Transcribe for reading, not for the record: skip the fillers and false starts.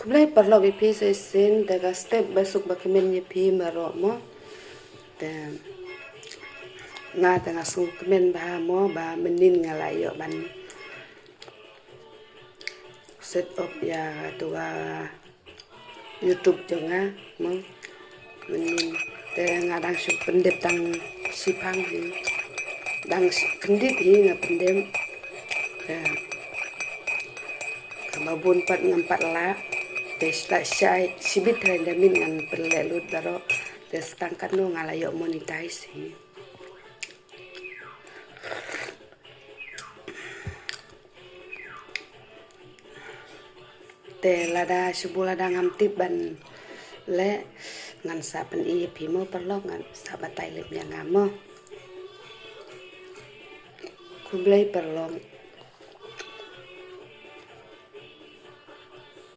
Kublai perlo pi sen daga step besuk bakemen ye pi maro mo te nga tanga sung kemen ba mo ba menin ngalayo ban set up ya tua YouTube jonga mo menin te nga dang sung pendep tang sipang hi dang kendit hi nga pendem te kamabun pat ngampat la te sai sibit rendamin ngan perlelut daro te stangkat no ngalayo monetize hi te lada subulada ngamtip ban le ngan sa pen i pimo perlo ngan sa batai lep yang ngamo kublai perlo